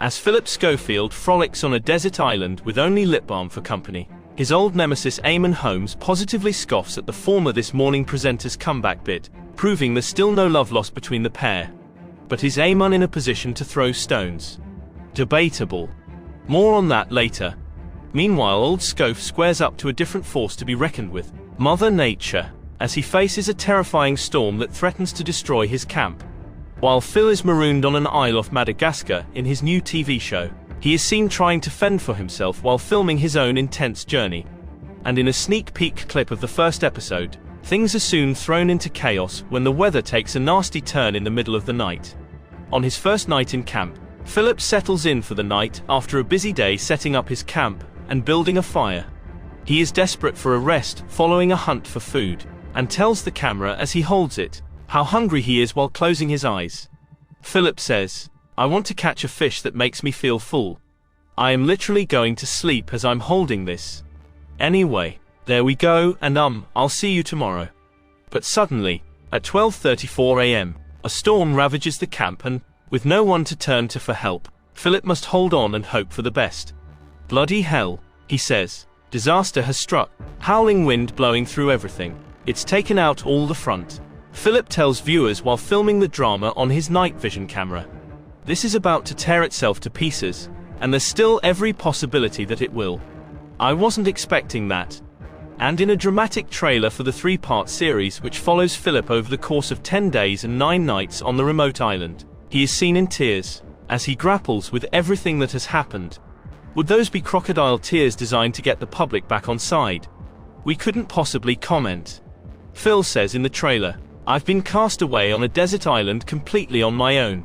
As Phillip Schofield frolics on a desert island with only lip balm for company, his old nemesis Eamonn Holmes positively scoffs at the former This Morning presenter's comeback bit, proving there's still no love lost between the pair. But is Eamonn in a position to throw stones? Debatable. More on that later. Meanwhile, old Scoff squares up to a different force to be reckoned with, Mother Nature, as he faces a terrifying storm that threatens to destroy his camp. While Phil is marooned on an isle off Madagascar in his new TV show, he is seen trying to fend for himself while filming his own intense journey. And in a sneak peek clip of the first episode, things are soon thrown into chaos when the weather takes a nasty turn in the middle of the night. On his first night in camp, Phillip settles in for the night after a busy day setting up his camp and building a fire. He is desperate for a rest following a hunt for food, and tells the camera as he holds it how hungry he is while closing his eyes. Phillip says, "I want to catch a fish that makes me feel full. I am literally going to sleep as I'm holding this. Anyway, there we go, and I'll see you tomorrow." But suddenly, at 12:34 a.m., a storm ravages the camp and, with no one to turn to for help, Phillip must hold on and hope for the best. "Bloody hell," he says. "Disaster has struck, howling wind blowing through everything. It's taken out all the front," Phillip tells viewers while filming the drama on his night vision camera. This is about to tear itself to pieces, and there's still every possibility that it will. "I wasn't expecting that." And in a dramatic trailer for the 3-part series which follows Phillip over the course of 10 days and 9 nights on the remote island, he is seen in tears as he grapples with everything that has happened. Would those be crocodile tears designed to get the public back on side? We couldn't possibly comment. Phil says in the trailer, "I've been cast away on a desert island completely on my own.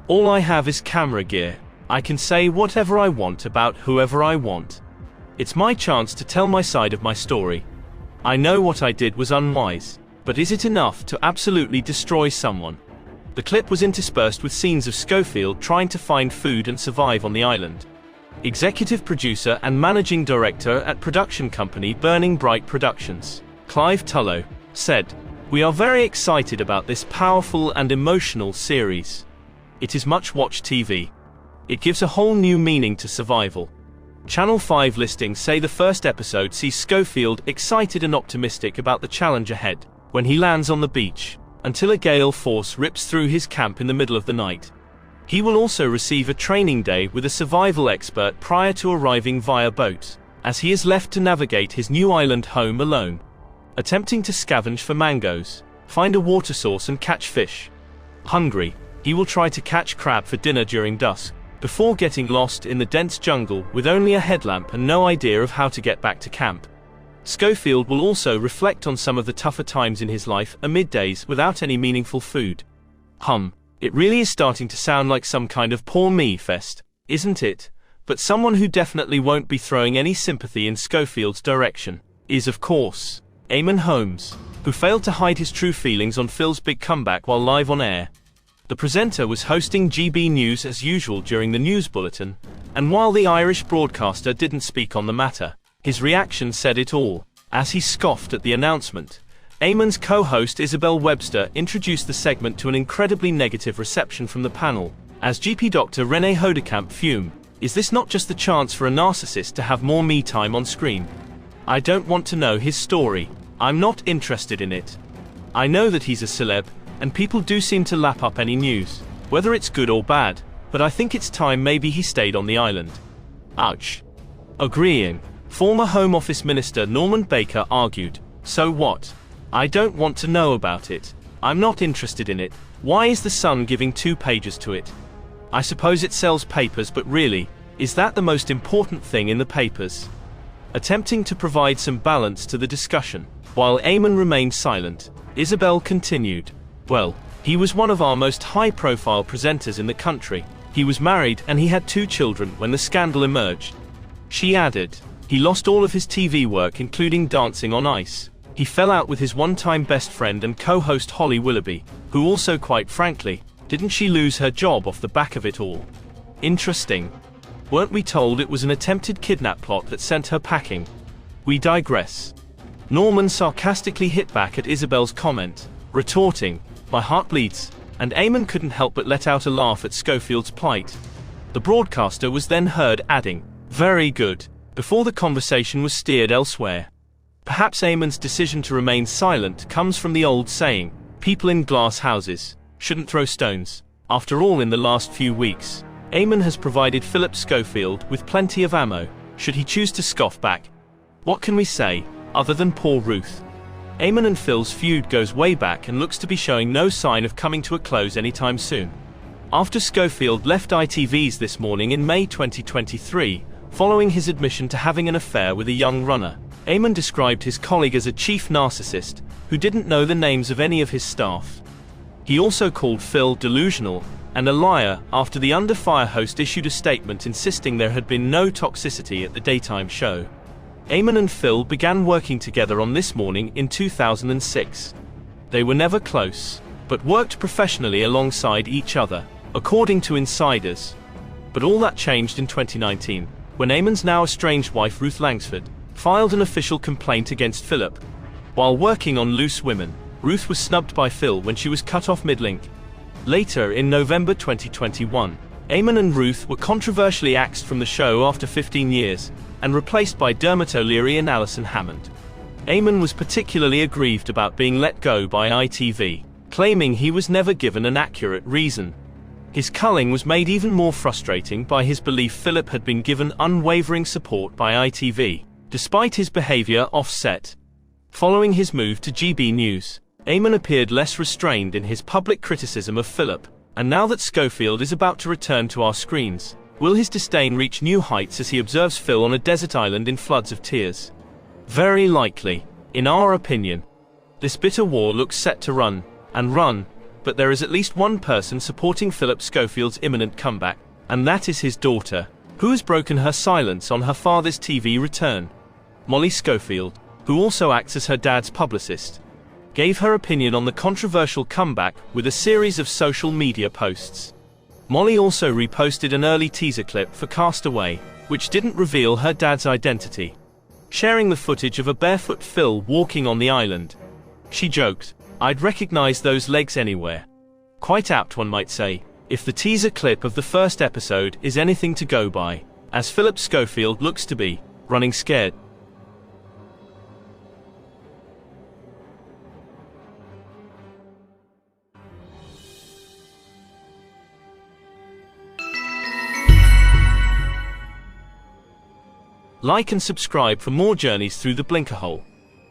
All I have is camera gear. I can say whatever I want about whoever I want. It's my chance to tell my side of my story. I know what I did was unwise, but is it enough to absolutely destroy someone?" The clip was interspersed with scenes of Schofield trying to find food and survive on the island. Executive producer and managing director at production company Burning Bright Productions, Clive Tullow, said, "We are very excited about this powerful and emotional series. It is much-watched TV. It gives a whole new meaning to survival." Channel 5 listings say the first episode sees Schofield excited and optimistic about the challenge ahead when he lands on the beach, until a gale force rips through his camp in the middle of the night. He will also receive a training day with a survival expert prior to arriving via boat, as he is left to navigate his new island home alone, attempting to scavenge for mangoes, find a water source and catch fish. Hungry, he will try to catch crab for dinner during dusk, before getting lost in the dense jungle with only a headlamp and no idea of how to get back to camp. Schofield will also reflect on some of the tougher times in his life amid days without any meaningful food. It really is starting to sound like some kind of poor me fest, isn't it? But someone who definitely won't be throwing any sympathy in Schofield's direction is, of course, Eamonn Holmes, who failed to hide his true feelings on Phil's big comeback while live on air. The presenter was hosting GB News as usual during the news bulletin, and while the Irish broadcaster didn't speak on the matter, his reaction said it all, as he scoffed at the announcement. Eamonn's co-host Isabel Webster introduced the segment to an incredibly negative reception from the panel, as GP Dr. René Hodekamp fumed, "Is this not just the chance for a narcissist to have more me time on screen? I don't want to know his story. I'm not interested in it. I know that he's a celeb, and people do seem to lap up any news, whether it's good or bad, but I think it's time maybe he stayed on the island." Ouch. Agreeing, former Home Office Minister Norman Baker argued, "So what? I don't want to know about it. I'm not interested in it. Why is the Sun giving 2 pages to it? I suppose it sells papers, but really, is that the most important thing in the papers?" Attempting to provide some balance to the discussion, while Eamonn remained silent, Isabel continued, "Well, he was one of our most high-profile presenters in the country. He was married and he had 2 children when the scandal emerged." She added, "He lost all of his TV work, including Dancing on Ice. He fell out with his one-time best friend and co-host Holly Willoughby, who also, quite frankly, didn't she lose her job off the back of it all? Interesting. Weren't we told it was an attempted kidnap plot that sent her packing? We digress." Norman sarcastically hit back at Isabel's comment, retorting, "My heart bleeds," and Eamonn couldn't help but let out a laugh at Schofield's plight. The broadcaster was then heard adding, "Very good," before the conversation was steered elsewhere. Perhaps Eamonn's decision to remain silent comes from the old saying, "People in glass houses shouldn't throw stones." After all, in the last few weeks, Eamonn has provided Phillip Schofield with plenty of ammo, should he choose to scoff back. What can we say, other than poor Ruth? Eamonn and Phil's feud goes way back and looks to be showing no sign of coming to a close anytime soon. After Schofield left ITV's This Morning in May 2023, following his admission to having an affair with a young runner, Eamonn described his colleague as a chief narcissist who didn't know the names of any of his staff. He also called Phil delusional and a liar after the Under Fire host issued a statement insisting there had been no toxicity at the daytime show. Eamonn and Phil began working together on This Morning in 2006. They were never close, but worked professionally alongside each other, according to insiders. But all that changed in 2019, when Eamonn's now estranged wife Ruth Langsford filed an official complaint against Phillip. While working on Loose Women, Ruth was snubbed by Phil when she was cut off mid-link. Later, in November 2021, Eamonn and Ruth were controversially axed from the show after 15 years, and replaced by Dermot O'Leary and Alison Hammond. Eamonn was particularly aggrieved about being let go by ITV, claiming he was never given an accurate reason. His culling was made even more frustrating by his belief Phillip had been given unwavering support by ITV, despite his behavior off-set. Following his move to GB News, Eamonn appeared less restrained in his public criticism of Phillip, and now that Schofield is about to return to our screens, will his disdain reach new heights as he observes Phil on a desert island in floods of tears? Very likely, in our opinion. This bitter war looks set to run, and run, but there is at least one person supporting Phillip Schofield's imminent comeback, and that is his daughter, who has broken her silence on her father's TV return. Molly Schofield, who also acts as her dad's publicist, gave her opinion on the controversial comeback with a series of social media posts. Molly also reposted an early teaser clip for Castaway, which didn't reveal her dad's identity, sharing the footage of a barefoot Phil walking on the island. She joked, "I'd recognize those legs anywhere." Quite apt, one might say, if the teaser clip of the first episode is anything to go by, as Phillip Schofield looks to be running scared. Like and subscribe for more journeys through the blinker hole.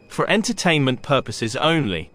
For entertainment purposes only.